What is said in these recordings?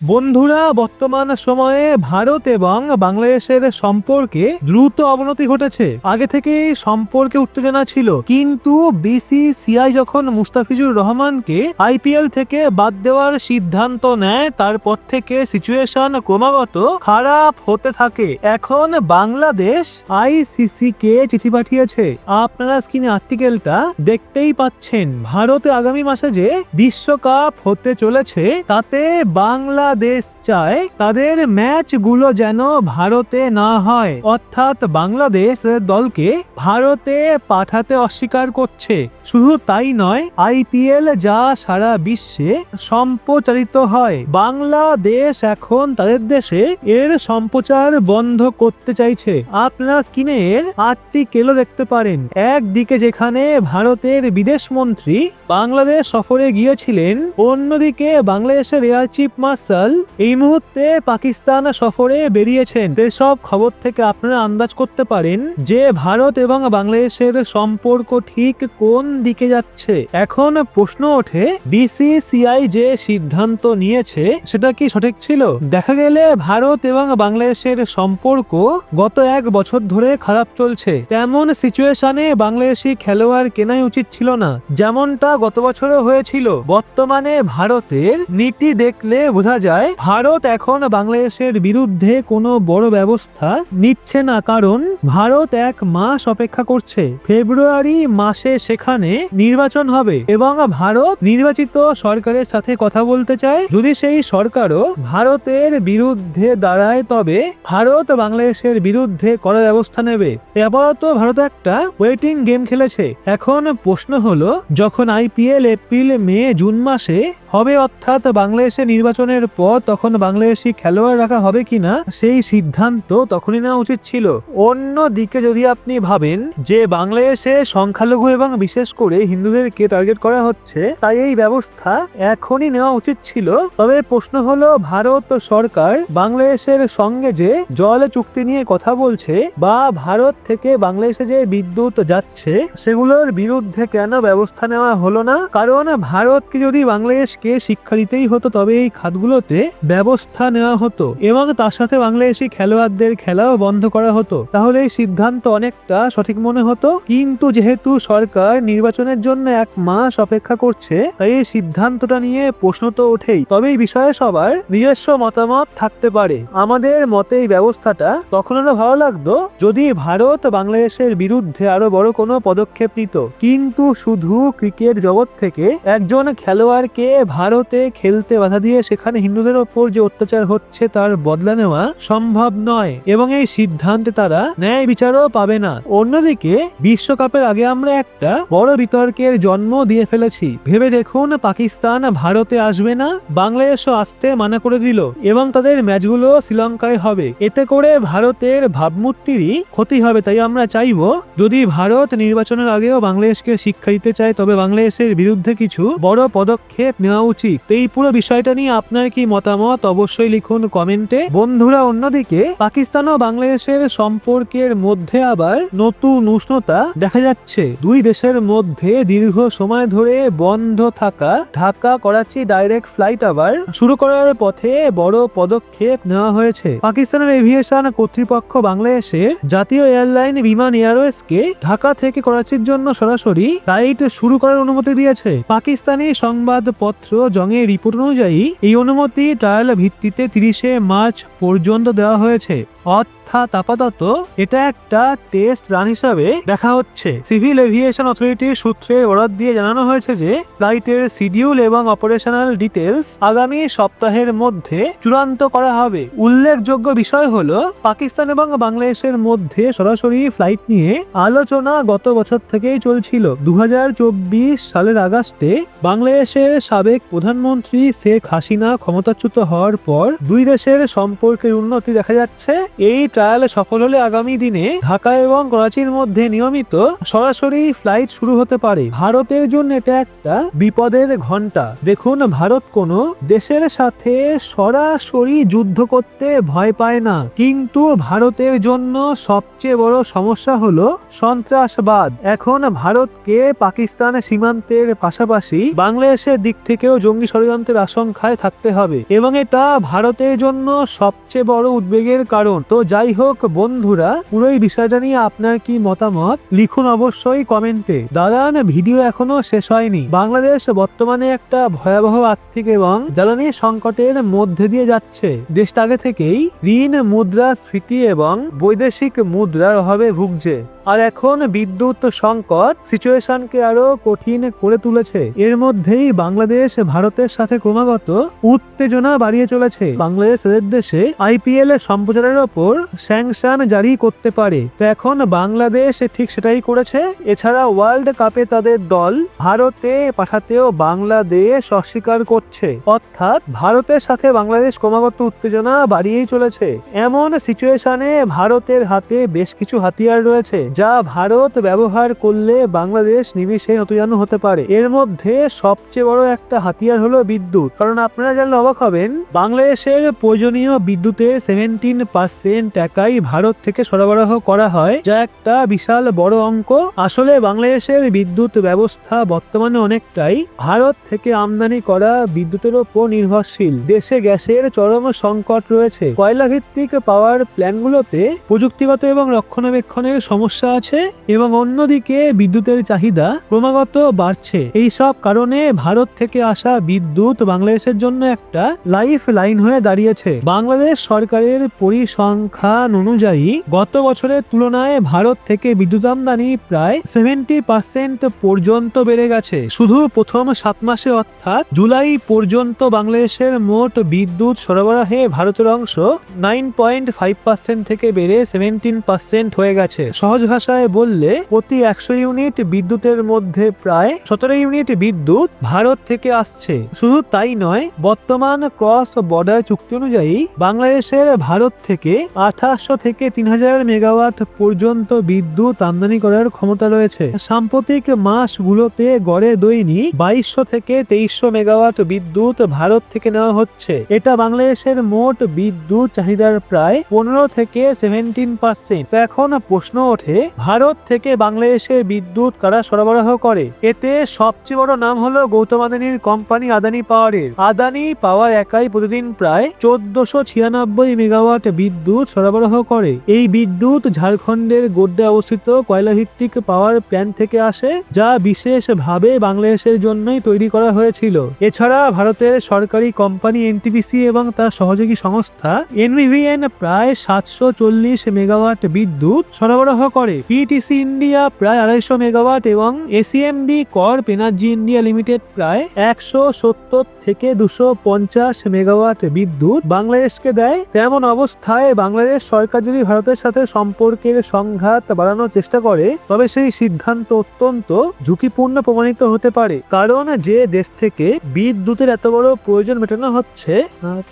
বন্ধুরা, বর্তমান সময়ে ভারত এবং বাংলাদেশের সম্পর্কে দ্রুত অবনতি ঘটেছে। আগে থেকেই সম্পর্কে উত্তেজনা ছিল, কিন্তু বিসিসিআই যখন মুস্তাফিজুর রহমানকে আইপিএল থেকে বাদ দেওয়ার সিদ্ধান্ত নেয়, তারপর থেকে সিচুয়েশন ক্রমাগত খারাপ হতে থাকে। এখন বাংলাদেশ আইসিসি কে চিঠি পাঠিয়েছে। আপনারা স্ক্রিনে আর্টিকেলটা দেখতেই পাচ্ছেন। ভারতে আগামী মাসে যে বিশ্বকাপ হতে চলেছে, তাতে বাংলাদেশ চায় তাদের ম্যাচগুলো যেন ভারতে না হয়, অর্থাৎ বাংলাদেশ দলকে ভারতে পাঠাতে অস্বীকার করছে। শুধু তাই নয়, আইপিএল যা সারা বিশ্বে সম্প্রচারিত হয়, বাংলাদেশ এখন তাদের দেশে এর সম্প্রচার বন্ধ করতে চাইছে। আপনারা স্ক্রিনে এর আর্টিকেলও দেখতে পারেন। একদিকে যেখানে ভারতের বিদেশ মন্ত্রী বাংলাদেশ সফরে গিয়েছিলেন, অন্যদিকে বাংলাদেশের এয়ার চিফ মার্শাল এই মুহূর্তে পাকিস্তান সফরে বেরিয়েছেন। এসব খবর থেকে আপনারা আন্দাজ করতে পারেন যে ভারত এবং বাংলাদেশের সম্পর্ক ঠিক কোন দিকে যাচ্ছে। এখন প্রশ্ন ওঠে, বিসিসিআই যে সিদ্ধান্ত নিয়েছে সেটা কি সঠিক ছিল? দেখা গেলে ভারত এবং বাংলাদেশের সম্পর্ক গত 1 বছর ধরে খারাপ চলছে। তেমন সিচুয়েশনে বাংলাদেশি খেলোয়াড় কেনাই উচিত ছিল না, যেমনটা গত বছরও হয়েছিল। বর্তমানে ভারতের নীতি দেখলে বোঝা যায় ভারত এখন বাংলাদেশের বিরুদ্ধে কোনো বড় ব্যবস্থা নিচ্ছে না, কারণ ভারত 1 মাস অপেক্ষা করছে। ফেব্রুয়ারি মাসে সেখানে নির্বাচন হবে এবং ভারত নির্বাচিত সরকারের সাথে কথা বলতে চায়। যদি সেই সরকারও ভারতের বিরুদ্ধে দাঁড়ায়, তবে ভারত বাংলাদেশের বিরুদ্ধে কড়া ব্যবস্থা নেবে। আপাতত ভারত একটা ওয়েটিং গেম খেলেছে। এখন প্রশ্ন হলো, যখন আইপিএল এপ্রিল, মে, জুন মাসে হবে, অর্থাৎ বাংলাদেশের নির্বাচনের পর, তখন বাংলাদেশি খেলোয়াড় রাখা হবে কিনা সেই সিদ্ধান্ত তখনই নেওয়া উচিত ছিল। অন্যদিকে যদি আপনি ভাবেন যে বাংলাদেশে সংখ্যালঘু এবং বিশেষ করে হিন্দুদেরকে টার্গেট করা হচ্ছে, তাই এই ব্যবস্থা এখনই নেওয়া উচিত ছিল। তবে প্রশ্ন হলো, ভারত সরকার বাংলাদেশের সঙ্গে যে জল চুক্তি নিয়ে কথা বলছে বা ভারত থেকে বাংলাদেশে যে বিদ্যুৎ যাচ্ছে, সেগুলোর বিরুদ্ধে কেন ব্যবস্থা নেওয়া হলো না? কারণ ভারতকে যদি বাংলাদেশকে শিক্ষা দিতেই হতো, তবে এই খাতগুলোতে ব্যবস্থা নেওয়া হতো এবং তার সাথে বাংলাদেশি খেলোয়াড়দের খেলাও বন্ধ করা হতো। তাহলে এই সিদ্ধান্ত অনেকটা সঠিক মনে হতো। কিন্তু যেহেতু সরকার নির্বাচনের জন্য 1 মাস অপেক্ষা করছে, তাই এই সিদ্ধান্তটা নিয়ে প্রশ্ন তো ওঠেই। তবে এই বিষয়ে সবার নিজস্ব মতামত থাকতে পারে। আমাদের মতে এই ব্যবস্থাটা তখন আরো ভালো লাগতো যদি ভারত বাংলাদেশের বিরুদ্ধে আরো বড় কোনো পদক্ষেপ নিত, কিন্তু শুধু ক্রিকেট জগৎ থেকে একজন খেলোয়াড়কে ভারতে খেলতে বাধা দিয়ে সেখানে হিন্দুদের ওপর যে অত্যাচার হচ্ছে তার বদলা নেওয়া সম্ভব নয় এবং এই সিদ্ধান্তে তারা ন্যায় বিচারও পাবে না। অন্যদিকে বিশ্বকাপের আগে আমরা একটা বড় বিতর্কের জন্ম দিয়ে ফেলেছি। ভেবে দেখুন, পাকিস্তান ভারতে আসবে না, বাংলাদেশও আসতে মানা করে দিল এবং তাদের ম্যাচগুলো শ্রীলঙ্কায় হবে। এতে করে ভারতের ভাবমূর্তিরই ক্ষতি হবে। তাই আমরা চাইবো, যদি ভারত নির্বাচনের আগেও বাংলাদেশকে শিক্ষা দিতে চায়, তবে বাংলাদেশের বিরুদ্ধে কিছু বড় পদক্ষেপ নেওয়া উচিত। এই পুরো বিষয়টা নিয়ে আপনার কি মতামত অবশ্যই লিখুন কমেন্টে। বন্ধুরা, অন্যদিকে পাকিস্তান ও বাংলাদেশের সম্পর্কের মধ্যে আবার নতুন উষ্ণতা দেখা যাচ্ছে। দুই দেশের মধ্যে দীর্ঘ সময় ধরে বন্ধ থাকা ঢাকা করাচি ডাইরেক্ট ফ্লাইট আবার শুরু করার পথে বড় পদক্ষেপ নেওয়া হয়েছে। পাকিস্তানের এভিয়েশন কর্তৃপক্ষ বাংলাদেশের জাতীয় এয়ারলাইন বিমান এয়ারওয়েজকে ঢাকা থেকে করাচির জন্য সরাসরি ফ্লাইট শুরু করার অনুমতি দিয়েছে। পাকিস্তানি সংবাদপত্র জংয়ের রিপোর্ট অনুযায়ী এই অনুমতি ট্রায়াল ভিত্তিতে 30শে মার্চ পর্যন্ত দেওয়া হয়েছে। অর্থাৎ আপাতত এটা একটা টেস্ট রান হিসাবে দেখা হচ্ছে। সিভিল এভিয়েশন অথরিটির সূত্রে বরাত দিয়ে জানানো হয়েছে যে ফ্লাইটের শিডিউল এবং অপারেশনাল ডিটেলস আগামী সপ্তাহের মধ্যে চূড়ান্ত করা হবে। উল্লেখযোগ্য বিষয় হলো, পাকিস্তান এবং বাংলাদেশের মধ্যে সরাসরি ফ্লাইট নিয়ে আলোচনা গত বছর থেকেই চলছিল। 2024 সালের আগস্টে বাংলাদেশের সাবেক প্রধানমন্ত্রী শেখ হাসিনা ক্ষমতাচ্যুত হওয়ার পর দুই দেশের সম্পর্কের উন্নতি দেখা যাচ্ছে এই ট্রায়াল সফল হলে আগামী দিনে ঢাকা এবং করাচির মধ্যে নিয়মিত সরাসরি ফ্লাইট শুরু হতে পারে। ভারতের জন্য এটা একটা বিপদের ঘন্টা। দেখুন, ভারত কোনো দেশের সাথে সরাসরি যুদ্ধ করতে ভয় পায় না, কিন্তু ভারতের জন্য সবচেয়ে বড় সমস্যা হলো সন্ত্রাসবাদ। এখন ভারতকে পাকিস্তান সীমান্তের পাশাপাশি বাংলাদেশের দিক থেকেও জঙ্গি ষড়যন্ত্রের আশঙ্কায় থাকতে হবে এবং এটা ভারতের জন্য সবচেয়ে বড় উদ্বেগের কারণ। তো যাই হোক বন্ধুরা, পুরো এই বিষয়টা নিয়ে আপনার কি মতামত লিখুন অবশ্যই কমেন্টে। দাঁড়ান, ভিডিও এখনো শেষ হয়নি। বাংলাদেশ বর্তমানে একটা ভয়াবহ আর্থিক এবং জ্বালানি সংকটের মধ্যে দিয়ে যাচ্ছে। দেশটা আগে থেকেই ঋণ, মুদ্রাস্ফীতি এবং বৈদেশিক মুদ্রার অভাবে ভুগছে, আর এখন বিদ্যুৎ সংকট সিচুয়েশনকে আরো কঠিন করে তুলেছে। এর মধ্যেই বাংলাদেশ ভারতের সাথে ক্রমাগত উত্তেজনা বাড়িয়ে চলেছে। বাংলাদেশ তাদের দেশে আইপিএল সম্প্রচারের ওপর স্যাংশন জারি করতে পারে। তো এখন বাংলাদেশ ঠিক সেটাই করেছে। এছাড়া ওয়ার্ল্ড কাপে তাদের দল ভারতে পাঠাতেও বাংলাদেশ অস্বীকার করছে। অর্থাৎ ভারতের সাথে বাংলাদেশ ক্রমাগত উত্তেজনা বাড়িয়েই চলেছে। এমন সিচুয়েশনে ভারতের হাতে বেশ কিছু হাতিয়ার রয়েছে যা ভারত ব্যবহার করলে বাংলাদেশ নিমিষে নতুন হতে পারে। এর মধ্যে সবচেয়ে বড় একটা হাতিয়ার হলো বিদ্যুৎ। কারণ আপনারা জানলে অবাক হবেন, বাংলাদেশের প্রয়োজনীয় বিদ্যুতের 17% টাকাই ভারত থেকে সরবরাহ করা হয়, যা একটা বিশাল বড় অঙ্ক। আসলে বাংলাদেশের বিদ্যুৎ ব্যবস্থা বর্তমানে অনেকটাই ভারত থেকে আমদানি করা বিদ্যুতের উপর নির্ভরশীল। দেশে গ্যাসের চরম সংকট রয়েছে। কয়লা ভিত্তিক পাওয়ার প্ল্যান্টগুলোতে প্রযুক্তিগত এবং রক্ষণাবেক্ষণের সমস্যা আছে এবং অন্যদিকে বিদ্যুতের চাহিদা ক্রমাগত বাড়ছে। এই সব কারণে ভারত থেকে আসা বিদ্যুৎ বাংলাদেশের জন্য একটা লাইফ লাইন হয়ে দাঁড়িয়েছে। বাংলাদেশ সরকারের পরিসংখ্যান অনুযায়ী গত বছরের তুলনায় ভারত থেকে বিদ্যুৎ আমদানি প্রায় 70% পর্যন্ত বেড়ে গেছে। শুধু প্রথম 7 মাসে অর্থাৎ জুলাই পর্যন্ত বাংলাদেশের মোট বিদ্যুৎ সরবরাহে ভারতের অংশ 9.5% থেকে বেড়ে 17% হয়ে গেছে। সহজ ভাষায় বললে প্রতি 100 ইউনিট বিদ্যুতের মধ্যে প্রায় 17 ইউনিট বিদ্যুৎ ভারত থেকে আসছে। শুধু তাই নয়, বর্তমান ক্রস বর্ডার চুক্তি অনুযায়ী বাংলাদেশের ভারত থেকে 2800 থেকে 3000 মেগাওয়াট পর্যন্ত বিদ্যুৎ আমদানি করার ক্ষমতা রয়েছে। সাম্প্রতিক মাসগুলোতে গড়ে দৈনিক 2200 থেকে 2300 মেগাওয়াট বিদ্যুৎ ভারত থেকে নেওয়া হচ্ছে। এটা বাংলাদেশের মোট বিদ্যুৎ চাহিদার প্রায় 15 থেকে 17%। তো এখন প্রশ্ন ওঠে, ভারত থেকে বাংলাদেশে বিদ্যুৎ কারা সরবরাহ করে? এতে সবচেয়ে বড় নাম হলো গৌতম আদানির কোম্পানি আদানি পাওয়ারের। আদানি পাওয়ার একাই প্রতিদিন প্রায় 1496 মেগাওয়াট বিদ্যুৎ সরবরাহ করে। এই বিদ্যুৎ ঝাড়খণ্ডের গোড্ডায় অবস্থিত কয়লা ভিত্তিক পাওয়ার প্ল্যান্ট থেকে আসে, যা বিশেষভাবে বাংলাদেশের জন্যই তৈরি করা হয়েছিল। এছাড়া ভারতের সরকারি কোম্পানি এনটিপিসি এবং তার সহযোগী সংস্থা এনভিভিএন প্রায় 740 মেগাওয়াট বিদ্যুৎ সরবরাহ করে। পিটিসি ইন্ডিয়া প্রায় 250 মেগাওয়াট এবং এসিএমডি কর্প এনার্জি ইন্ডিয়া লিমিটেড প্রায় 170 থেকে 250 মেগাওয়াট বিদ্যুৎ বাংলাদেশকে দেয়। তেমন অবস্থায় বাংলাদেশ সরকার যদি ভারতের সাথে সম্পর্কের সংঘাত বাড়ানোর চেষ্টা করে, তবে সেই সিদ্ধান্ত অত্যন্ত ঝুঁকিপূর্ণ প্রমাণিত হতে পারে। কারণ যে দেশ থেকে বিদ্যুতের এত বড় প্রয়োজন মেটানো হচ্ছে,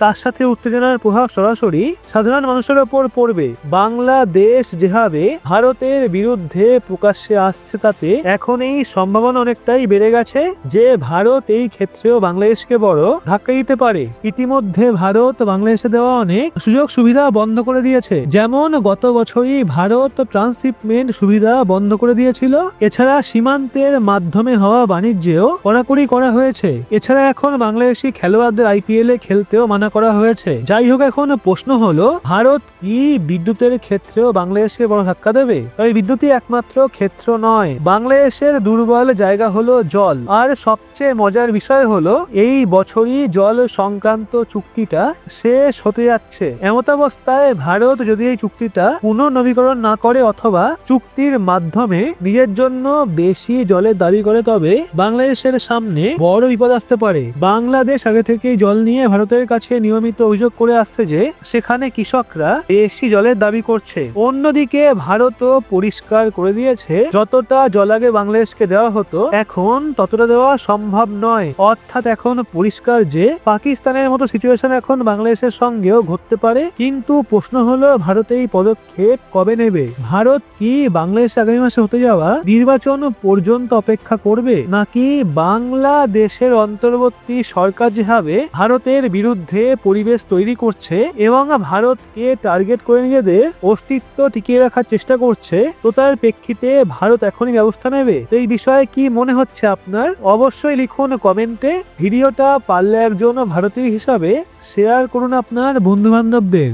তার সাথে উত্তেজনার প্রভাব সরাসরি সাধারণ মানুষের ওপর পড়বে। বাংলাদেশ যেভাবে ভারতের বিরুদ্ধে প্রকাশ্যে আসছে, তাতে এখন এই সম্ভাবনা অনেকটাই বেড়ে গেছে যে ভারত এই ক্ষেত্রেও বাংলাদেশকে বড় ধাক্কা দিতে পারে। ইতিমধ্যে ভারত বাংলাদেশে দেওয়া অনেক সুযোগ সুবিধা বন্ধ করে দিয়েছে। যেমন গত বছরই ভারত ট্রান্সশিপমেন্ট সুবিধা বন্ধ করে দিয়েছিল। এছাড়া সীমান্তের মাধ্যমে হওয়া বাণিজ্যেও কড়াকড়ি করা হয়েছে। এছাড়া এখন বাংলাদেশি খেলোয়াড়দের আইপিএল এ খেলতেও মানা করা হয়েছে। যাই হোক, এখন প্রশ্ন হলো, ভারত কি বিদ্যুতের ক্ষেত্রেও বাংলাদেশকে বড় ধাক্কা দেবে? এই বিদ্যুৎই একমাত্র ক্ষেত্র নয়, বাংলাদেশের দুর্বল জায়গা হলো জল। আর সবচেয়ে মজার বিষয় হলো, এই বছরই জল সংক্রান্ত চুক্তিটা শেষ হতে যাচ্ছে। এমতাবস্থায় ভারত যদি এই চুক্তিটা পুনর্নবীকরণ না করে অথবা চুক্তির মাধ্যমে নিজের জন্য বেশি জলের দাবি করে, তবে বাংলাদেশের সামনে বড় বিপদ আসতে পারে। বাংলাদেশ আগে থেকেই জল নিয়ে ভারতের কাছে নিয়মিত অভিযোগ করে আসছে যে সেখানে কৃষকরা বেশি জলের দাবি করছে। অন্যদিকে ভারতও পরিষ্কার করে দিয়েছে, যতটা জল আগে বাংলাদেশকে দেওয়া হতো এখন ততটা দেওয়া সম্ভব নয়। অর্থাৎ এখন পরিষ্কার যে পাকিস্তানের মতো সিচুয়েশন এখন বাংলাদেশের সঙ্গেও ঘটতে পারে, কিন্তু প্রশ্ন হলো ভারত এই পদক্ষেপ কবে নেবে? ভারত কি বাংলাদেশ আগামী মাসে হতে যাওয়া নির্বাচন পর্যন্ত অপেক্ষা করবে, নাকি বাংলাদেশের অন্তর্বর্তী সরকার যেভাবে ভারতের বিরুদ্ধে পরিবেশ তৈরি করছে এবং ভারতকে টার্গেট করে নিজেদের অস্তিত্ব টিকিয়ে রাখার চেষ্টা করছে, তো তার প্রেক্ষিতে ভারত এখনই ব্যবস্থা নেবে? তো এই বিষয়ে কি মনে হচ্ছে আপনার? অবশ্যই লিখুন কমেন্টে। ভিডিওটা পারলে একজন ভারতীয় হিসাবে শেয়ার করুন আপনার বন্ধু বান্ধবদের।